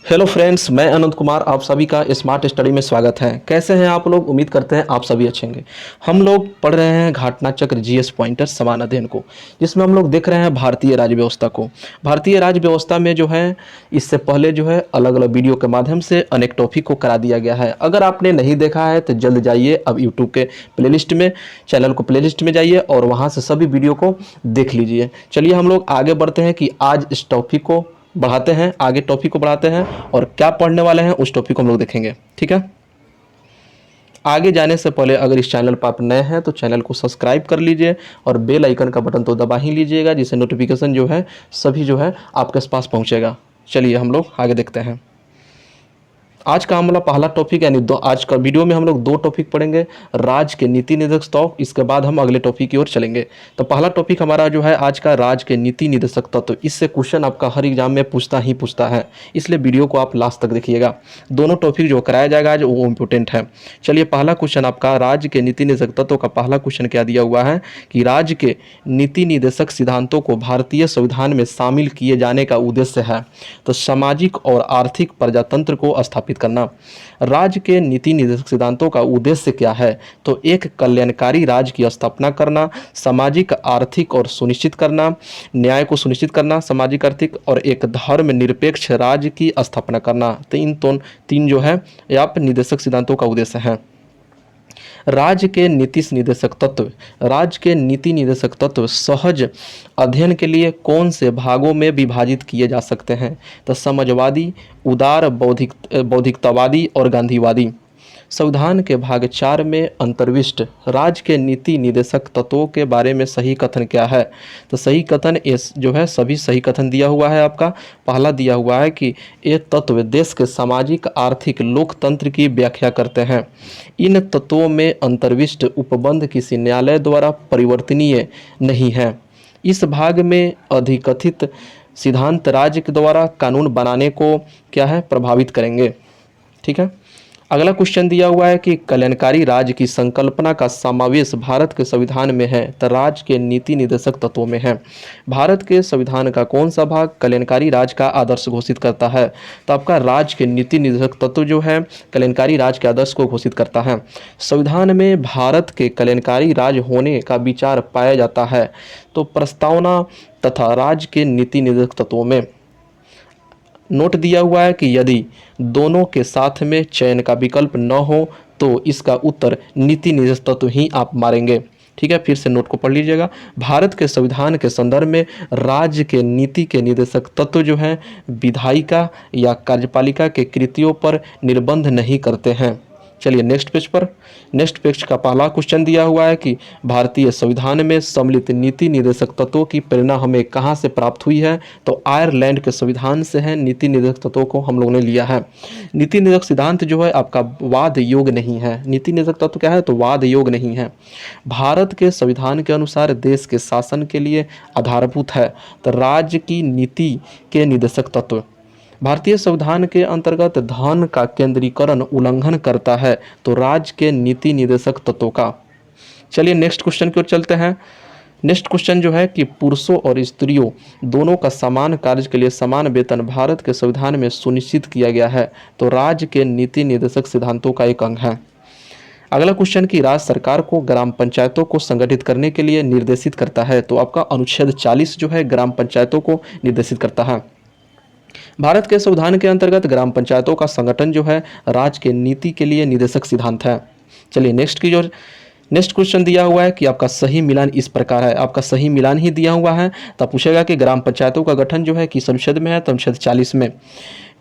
Hello friends, मैं अनंत कुमार आप सभी का स्मार्ट स्टडी में स्वागत है। कैसे हैं आप लोग? उम्मीद करते हैं आप सभी अच्छे होंगे। हम लोग पढ़ रहे हैं घटना चक्र जीएस पॉइंटर समान अध्ययन को, जिसमें हम लोग देख रहे हैं भारतीय राज्य व्यवस्था को। भारतीय राज्य व्यवस्था में जो है इससे पहले जो है अलग अलग वीडियो के माध्यम से अनेक टॉपिक को करा दिया गया है। अगर आपने नहीं देखा है तो जल्द जाइए अब यूट्यूब के प्लेलिस्ट में, चैनल को प्लेलिस्ट में जाइए और वहाँ से सभी वीडियो को देख लीजिए। चलिए हम लोग आगे बढ़ते हैं कि आज इस टॉपिक को बढ़ाते हैं, आगे टॉपिक को बढ़ाते हैं और क्या पढ़ने वाले हैं उस टॉपिक को हम लोग देखेंगे। ठीक है, आगे जाने से पहले अगर इस चैनल पर आप नए हैं तो चैनल को सब्सक्राइब कर लीजिए और बेल आइकन का बटन तो दबा ही लीजिएगा, जिससे नोटिफिकेशन जो है सभी जो है आपके पास पहुंचेगा। चलिए हम लोग आगे देखते हैं। आज का हमारा पहला टॉपिक यानी आज का वीडियो में हम लोग दो टॉपिक पढ़ेंगे, राज्य के नीति निदेशक तत्व। इसके बाद हम अगले टॉपिक की ओर चलेंगे। तो पहला टॉपिक हमारा जो है आज का राज्य के नीति निदेशक तत्व। इससे क्वेश्चन आपका हर एग्जाम में पूछता है, इसलिए वीडियो को आप लास्ट तक देखिएगा। दोनों टॉपिक जो कराया जाएगा आज वो इम्पोर्टेंट है। चलिए पहला क्वेश्चन आपका राज्य के नीति निदेशक तत्व का पहला क्वेश्चन क्या दिया हुआ है कि राज्य के नीति निदेशक सिद्धांतों को भारतीय संविधान में शामिल किए जाने का उद्देश्य है तो सामाजिक और आर्थिक प्रजातंत्र को स्थापित करना। राज्य के नीति निदेशक सिद्धांतों का उद्देश्य क्या है तो एक कल्याणकारी राज्य की स्थापना करना, सामाजिक आर्थिक और सुनिश्चित करना, न्याय को सुनिश्चित करना, सामाजिक आर्थिक और एक धर्म निरपेक्ष राज्य की स्थापना करना। तीन जो है आप निदेशक सिद्धांतों का उद्देश्य है। राज्य के नीति निदेशक तत्व। राज्य के नीति निदेशक तत्व सहज अध्ययन के लिए कौन से भागों में विभाजित किए जा सकते हैं तो समाजवादी, उदार बौद्धिकतावादी और गांधीवादी। संविधान के भाग 4 में अंतर्विष्ट राज्य के नीति निदेशक तत्वों के बारे में सही कथन क्या है तो सही कथन जो है सभी सही कथन दिया हुआ है। आपका पहला दिया हुआ है कि ये तत्व देश के सामाजिक आर्थिक लोकतंत्र की व्याख्या करते हैं। इन तत्वों में अंतर्विष्ट उपबंध किसी न्यायालय द्वारा परिवर्तनीय नहीं है। इस भाग में अधिकथित सिद्धांत राज्य के द्वारा कानून बनाने को क्या है प्रभावित करेंगे। ठीक है, अगला क्वेश्चन दिया हुआ है कि कल्याणकारी राज्य की संकल्पना का समावेश भारत के संविधान में है तो राज्य के नीति निदेशक तत्वों में है। भारत के संविधान का कौन सा भाग कल्याणकारी राज्य का आदर्श घोषित करता है तो आपका राज्य के नीति निदेशक तत्व जो है कल्याणकारी राज्य के आदर्श को घोषित करता है। संविधान में भारत के कल्याणकारी राज्य होने का विचार पाया जाता है तो प्रस्तावना तथा राज्य के नीति निदेशक तत्वों में। नोट दिया हुआ है कि यदि दोनों के साथ में चयन का विकल्प न हो तो इसका उत्तर नीति निदेशक तत्व ही आप मारेंगे। ठीक है, फिर से नोट को पढ़ लीजिएगा। भारत के संविधान के संदर्भ में राज्य के नीति के निदेशक तत्व जो हैं विधायिका या कार्यपालिका के कृतियों पर निर्बंध नहीं करते हैं। चलिए नेक्स्ट पेज का पहला क्वेश्चन दिया हुआ है कि भारतीय संविधान में सम्मिलित नीति निदेशक तत्वों की प्रेरणा हमें कहाँ से प्राप्त हुई है तो आयरलैंड के संविधान से है। नीति निदेशक तत्वों को हम लोगों ने लिया है। नीति निदेशक सिद्धांत जो है आपका वाद योग नहीं है। नीति निदेशक तत्व क्या है तो वाद योग नहीं है। भारत के संविधान के अनुसार देश के शासन के लिए आधारभूत है तो राज्य की नीति के निदेशक तत्व। भारतीय संविधान के अंतर्गत धन का केंद्रीकरण उल्लंघन करता है तो राज्य के नीति निदेशक तत्वों का। चलिए नेक्स्ट क्वेश्चन की ओर चलते हैं। नेक्स्ट क्वेश्चन जो है कि पुरुषों और स्त्रियों दोनों का समान कार्य के लिए समान वेतन भारत के संविधान में सुनिश्चित किया गया है तो राज्य के नीति निदेशक सिद्धांतों का एक अंग है। अगला क्वेश्चन कि राज्य सरकार को ग्राम पंचायतों को संगठित करने के लिए निर्देशित करता है तो आपका अनुच्छेद 40 जो है ग्राम पंचायतों को निर्देशित करता है। भारत के संविधान के अंतर्गत ग्राम पंचायतों का संगठन जो है राज्य के नीति के लिए निदेशक सिद्धांत है। चलिए नेक्स्ट क्वेश्चन दिया हुआ है कि आपका सही मिलान इस प्रकार है। आपका सही मिलान ही दिया हुआ है तो पूछेगा कि ग्राम पंचायतों का गठन जो है किस अनुच्छेद में है तो अनुच्छेद 40 में।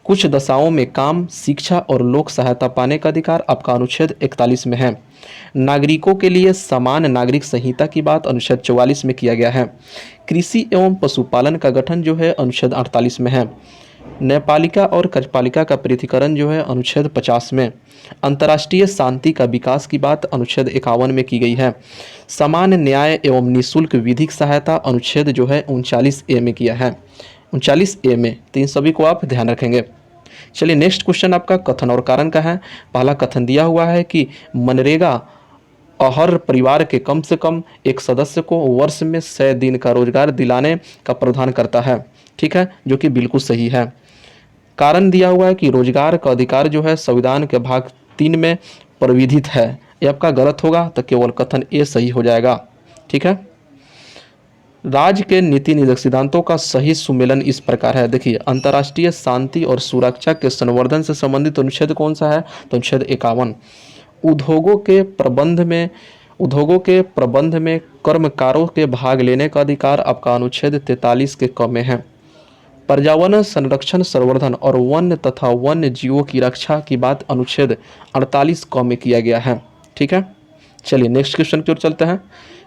कुछ दशाओं में काम, शिक्षा और लोक सहायता पाने का अधिकार आपका अनुच्छेद 41 में है। नागरिकों के लिए समान नागरिक संहिता की बात अनुच्छेद 44 में किया गया है। कृषि एवं पशुपालन का गठन जो है अनुच्छेद 48 में है। न्यायपालिका और कार्यपालिका का पृथकीकरण जो है अनुच्छेद 50 में। अंतर्राष्ट्रीय शांति का विकास की बात अनुच्छेद 51 में की गई है। समान न्याय एवं निःशुल्क विधिक सहायता अनुच्छेद जो है 39A में किया है। 39A में, तो इन सभी को आप ध्यान रखेंगे। चलिए नेक्स्ट क्वेश्चन आपका कथन और कारण का है। पहला कथन दिया हुआ है कि मनरेगा हर परिवार के कम से कम एक सदस्य को वर्ष में 100 दिन का रोजगार दिलाने का प्रावधान करता है। ठीक है, जो कि बिल्कुल सही है। कारण दिया हुआ है कि रोजगार का अधिकार जो है संविधान के भाग 3 में प्रविधित है। ये आपका गलत होगा तो केवल कथन ए सही हो जाएगा। ठीक है। राज्य के नीति निर्देशक सिद्धांतों का सही सुमेलन इस प्रकार है। देखिए, अंतर्राष्ट्रीय शांति और सुरक्षा के संवर्धन से संबंधित अनुच्छेद कौन सा है? तो अनुच्छेद 51। उद्योगों के प्रबंध में कर्मकारों के भाग लेने का अधिकार आपका अनुच्छेद 43 के क में है। पर्यावरण संरक्षण संवर्धन और वन्य तथा वन्य जीवों की रक्षा की बात अनुच्छेद 48 क में किया गया है। ठीक है। चलिए नेक्स्ट क्वेश्चन की ओर चलते हैं।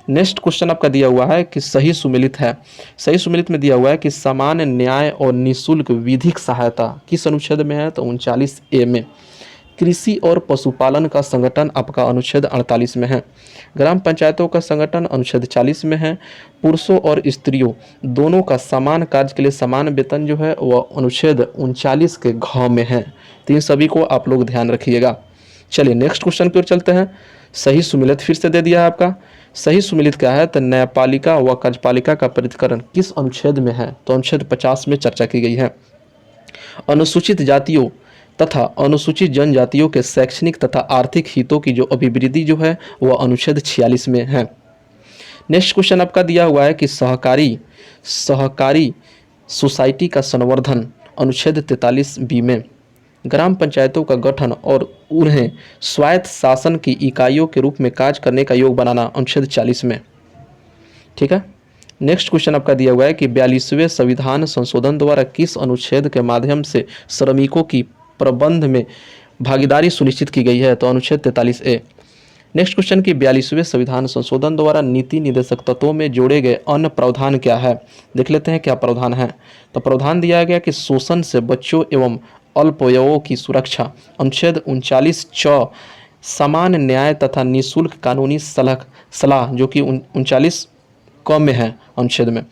नेक्स्ट क्वेश्चन आपका दिया हुआ है कि सही सुमेलित है। सही सुमेलित में दिया हुआ है कि समान न्याय और निःशुल्क विधिक सहायता किस अनुच्छेद में है? तो 39A में। कृषि और पशुपालन का संगठन आपका अनुच्छेद 48 में है। ग्राम पंचायतों का संगठन अनुच्छेद 40 में है। पुरुषों और स्त्रियों दोनों का समान कार्य के लिए समान वेतन जो है वह अनुच्छेद 39 के घ में है। तो इन सभी को आप लोग ध्यान रखिएगा। चलिए नेक्स्ट क्वेश्चन की ओर चलते हैं। सही सुमेलित फिर से दे दिया है आपका। सही सुमेलित क्या है? तो न्यायपालिका व कार्यपालिका का पृथक्करण किस अनुच्छेद में है? तो अनुच्छेद 50 में चर्चा की गई है। अनुसूचित जातियों तथा अनुसूचित जनजातियों के शैक्षणिक तथा आर्थिक हितों की जो अभिवृद्धि जो है वह अनुच्छेद 46 में है। नेक्स्ट क्वेश्चन आपका दिया हुआ है कि सहकारी सोसाइटी का संवर्धन अनुच्छेद 43B में। ग्राम पंचायतों का गठन और उन्हें स्वायत्त शासन की इकाइयों के रूप में कार्य करने का योग बनाना अनुच्छेद 40 में। ठीक है। नेक्स्ट क्वेश्चन आपका दिया हुआ है कि 42वें संविधान संशोधन द्वारा किस अनुच्छेद के माध्यम से श्रमिकों की प्रबंध में भागीदारी सुनिश्चित की गई है? तो अनुच्छेद 43A। नेक्स्ट क्वेश्चन की 42वें संविधान संशोधन द्वारा नीति निर्देशक तत्वों में जोड़े गए अन्य प्रावधान क्या है? देख लेते हैं क्या प्रावधान है। तो प्रावधान दिया गया कि शोषण से बच्चों एवं अल्पवयों की सुरक्षा अनुच्छेद 39 समान न्याय तथा निःशुल्क कानूनी सलाह जो कि 39 क में है अनुच्छेद में।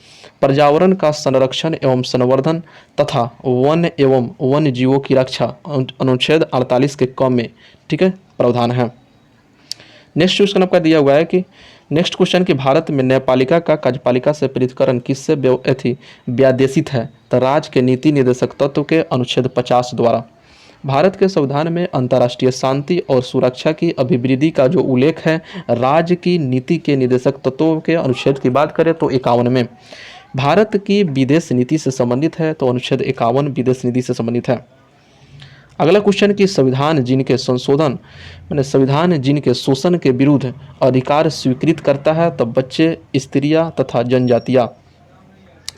पर्यावरण का संरक्षण एवं संवर्धन तथा वन एवं वन्य जीवों की रक्षा अनुच्छेद 48 के क में। ठीक है, प्रावधान है। नेक्स्ट क्वेश्चन आपका दिया हुआ है कि नेक्स्ट क्वेश्चन कि भारत में न्यायपालिका का कार्यपालिका से पृथक्करण किससे व्यादेशित है? तो राज्य के नीति निर्देशक तत्व के अनुच्छेद 50 द्वारा। भारत के संविधान में अंतर्राष्ट्रीय शांति और सुरक्षा की अभिवृद्धि का जो उल्लेख है राज्य की नीति के निर्देशक तत्वों के अनुच्छेद की बात करें तो 51 में। भारत की विदेश नीति से संबंधित है तो अनुच्छेद 51 विदेश नीति से संबंधित है। अगला क्वेश्चन कि संविधान जिनके शोषण के विरुद्ध अधिकार स्वीकृत करता है तब बच्चे, स्त्रियां तथा जनजातियां।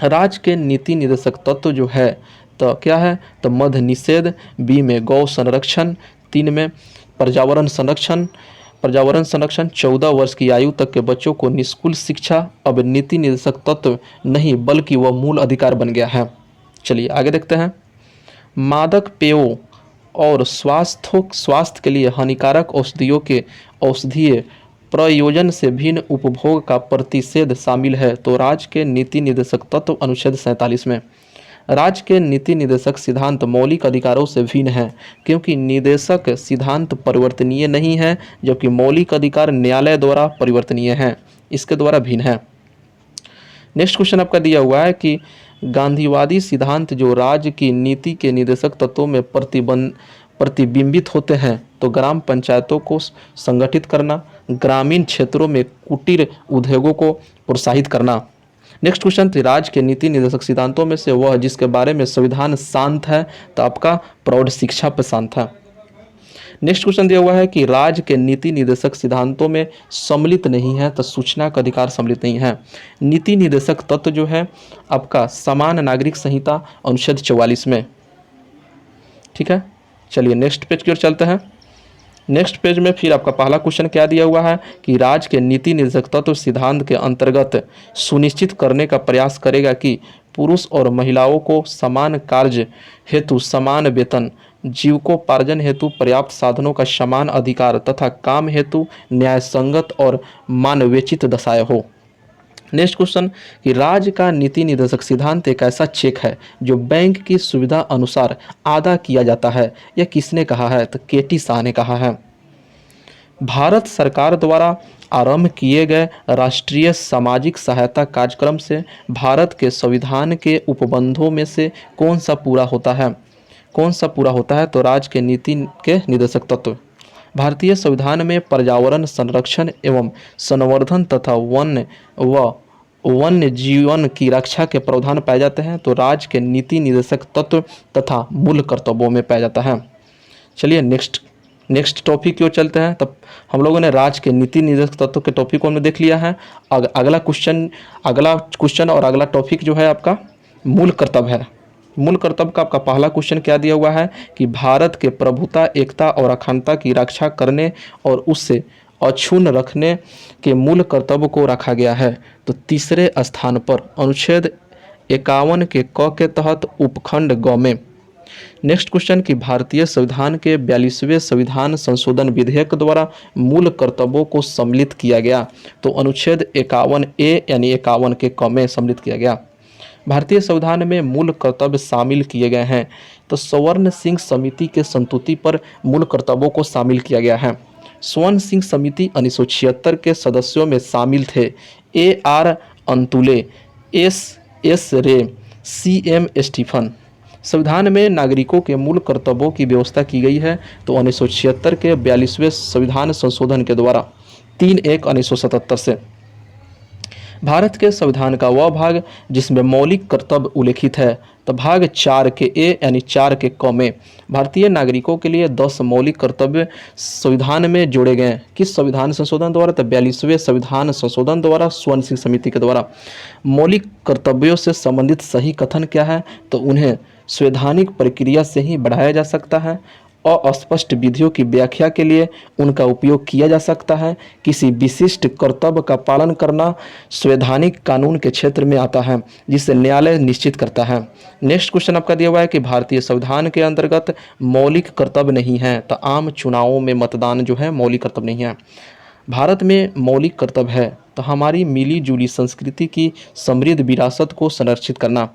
राज्य के नीति निर्देशक तत्व जो है तो क्या है? तो मद्य निषेध, बी में गौ संरक्षण, 3 में पर्यावरण संरक्षण 14 वर्ष की आयु तक के बच्चों को निःशुल्क शिक्षा अब नीति निर्देशक तत्व नहीं बल्कि वह मूल अधिकार बन गया है। चलिए आगे देखते हैं। मादक पेयों और स्वास्थ्य के लिए हानिकारक औषधियों के औषधीय प्रयोजन से भिन्न उपभोग का प्रतिषेध शामिल है तो राज्य के नीति निर्देशक तत्व अनुच्छेद 47 में। राज्य के नीति निर्देशक सिद्धांत मौलिक अधिकारों से भिन्न है क्योंकि निर्देशक सिद्धांत परिवर्तनीय नहीं है जबकि मौलिक अधिकार न्यायालय द्वारा परिवर्तनीय है, इसके द्वारा भिन्न है। नेक्स्ट क्वेश्चन आपका दिया हुआ है कि गांधीवादी सिद्धांत जो राज्य की नीति के निर्देशक तत्वों में प्रतिबिंबित होते हैं तो ग्राम पंचायतों को संगठित करना, ग्रामीण क्षेत्रों में कुटीर उद्योगों को प्रोत्साहित करना। नेक्स्ट क्वेश्चन, राज्य के नीति निर्देशक सिद्धांतों में से वह जिसके बारे में संविधान शांत है तो आपका प्रौढ़ शिक्षा पर शांत है। नेक्स्ट क्वेश्चन दिया हुआ है कि राज्य के नीति निर्देशक सिद्धांतों में सम्मिलित नहीं है तो सूचना का अधिकार सम्मिलित नहीं है। नीति निर्देशक तत्व जो है आपका समान नागरिक संहिता अनुच्छेद 44 में। ठीक है, चलिए नेक्स्ट पेज की ओर चलते हैं। नेक्स्ट पेज में फिर आपका पहला क्वेश्चन क्या दिया हुआ है कि राज्य के नीति निर्देशक तत्व सिद्धांत के अंतर्गत सुनिश्चित करने का प्रयास करेगा कि पुरुष और महिलाओं को समान कार्य हेतु समान वेतन, जीविकोपार्जन हेतु पर्याप्त साधनों का समान अधिकार तथा काम हेतु न्यायसंगत और मानवेचित दशाएं हो। नेक्स्ट क्वेश्चन कि राज्य का नीति निर्देशक सिद्धांत एक ऐसा चेक है जो बैंक की सुविधा अनुसार अदा किया जाता है। यह किसने कहा है? तो केटी शाह ने कहा है। भारत सरकार द्वारा आरंभ किए गए राष्ट्रीय सामाजिक सहायता कार्यक्रम से भारत के संविधान के उपबंधों में से कौन सा पूरा होता है? कौन सा पूरा होता है? तो राज्य के नीति के निर्देशक तत्व। भारतीय संविधान में पर्यावरण संरक्षण एवं संवर्धन तथा वन्य जीवन की रक्षा के प्रावधान पाए जाते हैं, तो राज्य के नीति निर्देशक तत्व तथा मूल कर्तव्यों में पाया जाता है। चलिए नेक्स्ट टॉपिक की ओर चलते हैं। तब हम लोगों ने राज्य के नीति निर्देशक तत्व के टॉपिक को हमने देख लिया है। अगला क्वेश्चन और अगला टॉपिक जो है आपका मूल कर्तव्य है। मूल कर्तव्य का आपका पहला क्वेश्चन क्या दिया हुआ है कि भारत के प्रभुता, एकता और अखंडता की रक्षा करने और उससे अक्षुण्ण रखने के मूल कर्तव्य को रखा गया है। तो तीसरे स्थान पर अनुच्छेद 51 के क के तहत उपखंड ग में। नेक्स्ट क्वेश्चन कि भारतीय संविधान के 42वें संविधान संशोधन विधेयक द्वारा मूल कर्तव्यों को सम्मिलित किया गया, तो अनुच्छेद 51A यानी 51 के क में सम्मिलित किया गया। भारतीय संविधान में मूल कर्तव्य शामिल किए गए हैं, तो स्वर्ण सिंह समिति के संस्तुति पर मूल कर्तव्यों को शामिल किया गया है। स्वर्ण सिंह समिति 1976 के सदस्यों में शामिल थे AR अंतुले, S रे, CM स्टीफन। संविधान में नागरिकों के मूल कर्तव्यों की व्यवस्था की गई है, तो 1976 के 42वें संविधान संशोधन के द्वारा 3/1/1977 से। भारत के संविधान का वह भाग जिसमें मौलिक कर्तव्य उल्लेखित है, तो भाग 4 के ए यानी 4 के क में भारतीय नागरिकों के लिए 10 मौलिक कर्तव्य संविधान में जोड़े गए हैं। किस संविधान संशोधन द्वारा? तो 42वें संविधान संशोधन द्वारा, स्वर्ण सिंह समिति के द्वारा। मौलिक कर्तव्यों से संबंधित सही कथन क्या है? तो उन्हें संवैधानिक प्रक्रिया से ही बढ़ाया जा सकता है। अस्पष्ट विधियों की व्याख्या के लिए उनका उपयोग किया जा सकता है। किसी विशिष्ट कर्तव्य का पालन करना संवैधानिक कानून के क्षेत्र में आता है, जिसे न्यायालय निश्चित करता है। नेक्स्ट क्वेश्चन आपका दिया हुआ है कि भारतीय संविधान के अंतर्गत मौलिक कर्तव्य नहीं है, तो आम चुनावों में मतदान जो है मौलिक कर्तव्य नहीं है। भारत में मौलिक कर्तव्य है, तो हमारी मिली जुली संस्कृति की समृद्ध विरासत को संरक्षित करना।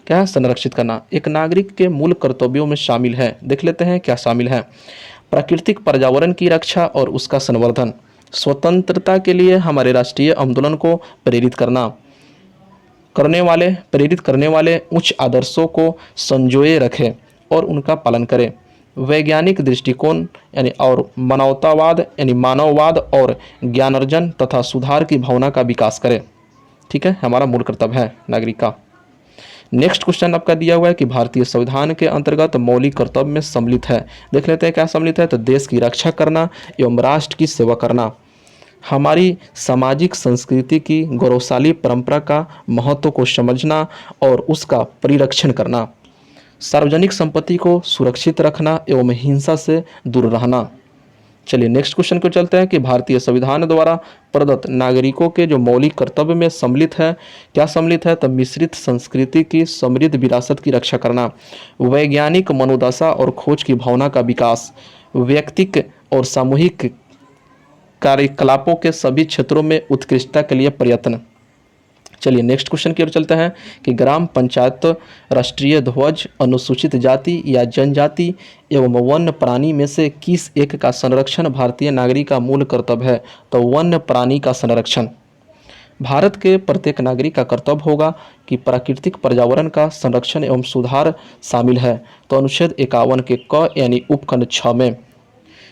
क्या है? संरक्षित करना एक नागरिक के मूल कर्तव्यों में शामिल है। देख लेते हैं क्या शामिल है। प्राकृतिक पर्यावरण की रक्षा और उसका संवर्धन, स्वतंत्रता के लिए हमारे राष्ट्रीय आंदोलन को प्रेरित करने वाले उच्च आदर्शों को संजोए रखें और उनका पालन करें। वैज्ञानिक दृष्टिकोण यानी और मानववाद और ज्ञानार्जन तथा सुधार की भावना का विकास करें। ठीक है, हमारा मूल कर्तव्य है नागरिक का। नेक्स्ट क्वेश्चन आपका दिया हुआ है कि भारतीय संविधान के अंतर्गत मौलिक कर्तव्य में सम्मिलित है। देख लेते हैं क्या सम्मिलित है। तो देश की रक्षा करना एवं राष्ट्र की सेवा करना, हमारी सामाजिक संस्कृति की गौरवशाली परंपरा का महत्व को समझना और उसका परिरक्षण करना, सार्वजनिक संपत्ति को सुरक्षित रखना एवं हिंसा से दूर रहना। चलिए नेक्स्ट क्वेश्चन को चलते हैं कि भारतीय संविधान द्वारा प्रदत्त नागरिकों के जो मौलिक कर्तव्य में सम्मिलित है, क्या सम्मिलित है? तो मिश्रित संस्कृति की समृद्ध विरासत की रक्षा करना, वैज्ञानिक मनोदशा और खोज की भावना का विकास, व्यक्तिक और सामूहिक कार्यकलापों के सभी क्षेत्रों में उत्कृष्टता के लिए प्रयत्न। चलिए नेक्स्ट क्वेश्चन की ओर चलते हैं कि ग्राम पंचायत राष्ट्रीय ध्वज अनुसूचित जाति या जनजाति एवं वन्य प्राणी में से किस एक का संरक्षण भारतीय नागरिक का मूल कर्तव्य है? तो वन्य प्राणी का संरक्षण भारत के प्रत्येक नागरिक का कर्तव्य होगा कि प्राकृतिक पर्यावरण का संरक्षण एवं सुधार शामिल है। तो अनुच्छेद 51 के क यानी उपखंड 6 में।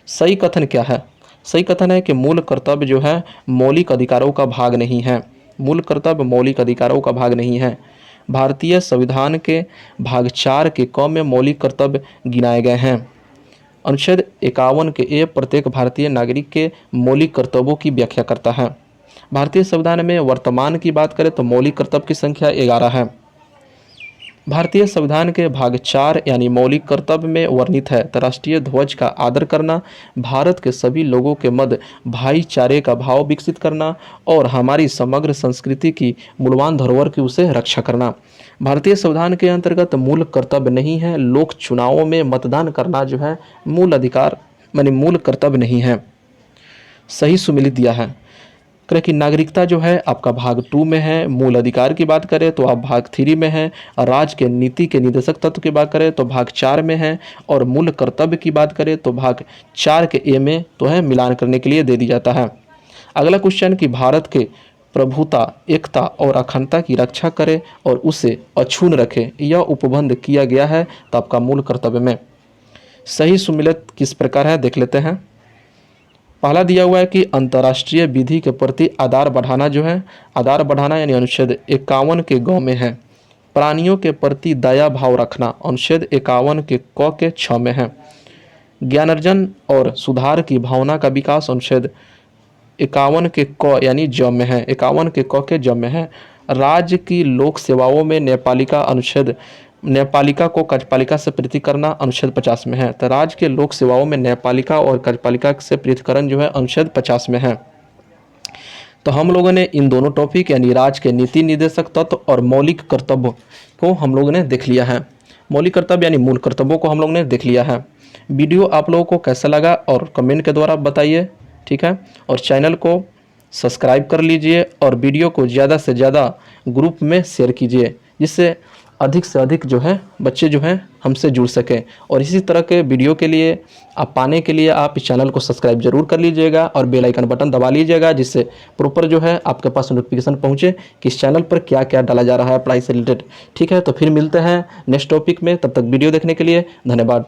सही कथन क्या है? सही कथन है कि मूल कर्तव्य जो है मौलिक अधिकारों का भाग नहीं है। मूल कर्तव्य मौलिक अधिकारों का भाग नहीं है। भारतीय संविधान के भाग 4 के क में मौलिक कर्तव्य गिनाए गए हैं। अनुच्छेद 51 के ए प्रत्येक भारतीय नागरिक के मौलिक कर्तव्यों की व्याख्या करता है। भारतीय संविधान में वर्तमान की बात करें तो मौलिक कर्तव्य की संख्या 11 है। भारतीय संविधान के भाग 4 यानी मौलिक कर्तव्य में वर्णित है तो राष्ट्रीय ध्वज का आदर करना, भारत के सभी लोगों के मध्य भाईचारे का भाव विकसित करना और हमारी समग्र संस्कृति की मूल्यवान धरोहर की उसे रक्षा करना। भारतीय संविधान के अंतर्गत मूल कर्तव्य नहीं है। लोक चुनावों में मतदान करना जो है मूल अधिकार मूल कर्तव्य नहीं है। सही सुमिलित दिया है कि नागरिकता जो है आपका भाग 2 में है। मूल अधिकार की बात करें तो आप भाग 3 में है। राज्य के नीति के निर्देशक तत्व की बात करें तो भाग 4 में है। और मूल कर्तव्य की बात करें तो भाग 4 के ए में तो है मिलान करने के लिए दे दी जाता है। अगला क्वेश्चन कि भारत के प्रभुता, एकता और अखंडता की रक्षा करे और उसे अक्षुण्ण रखे, यह उपबंध किया गया है। तो आपका मूल कर्तव्य में सही सुमिलित किस प्रकार है देख लेते हैं। पहला दिया हुआ है कि अंतर्राष्ट्रीय विधि के प्रति आदर बढ़ाना, जो है आदर बढ़ाना यानी अनुच्छेद 51 के ग में है। प्राणियों के प्रति दया भाव रखना अनुच्छेद 51 के क के 6 में है। ज्ञानार्जन और सुधार की भावना का विकास अनुच्छेद 51 के क यानी ज में है, 51 के क के ज में है। राज्य की लोक सेवाओं में न्यायपालिका अनुच्छेद न्यायपालिका को कार्यपालिका से प्रीति करना अनुच्छेद 50 में है। तो राज्य के लोक सेवाओं में न्यायपालिका और कार्यपालिका से प्रीतिकरण जो है अनुच्छेद 50 में है। तो हम लोगों ने इन दोनों टॉपिक यानी राज्य के नीति निर्देशक तत्व और मौलिक कर्तव्य को हम लोगों ने देख लिया है। मौलिक कर्तव्य यानी मूल कर्तव्यों को हम लोगों ने देख लिया है। वीडियो आप लोगों को कैसा लगा और कमेंट के द्वारा बताइए, ठीक है। और चैनल को सब्सक्राइब कर लीजिए और वीडियो को ज़्यादा से ज़्यादा ग्रुप में शेयर कीजिए, जिससे अधिक से अधिक जो है बच्चे जो हैं हमसे जुड़ सकें। और इसी तरह के वीडियो के लिए आप पाने के लिए आप इस चैनल को सब्सक्राइब जरूर कर लीजिएगा और बेल आइकन बटन दबा लीजिएगा, जिससे प्रॉपर जो है आपके पास नोटिफिकेशन पहुंचे कि इस चैनल पर क्या क्या डाला जा रहा है पढ़ाई से रिलेटेड, ठीक है। तो फिर मिलते हैं नेक्स्ट टॉपिक में, तब तक वीडियो देखने के लिए धन्यवाद।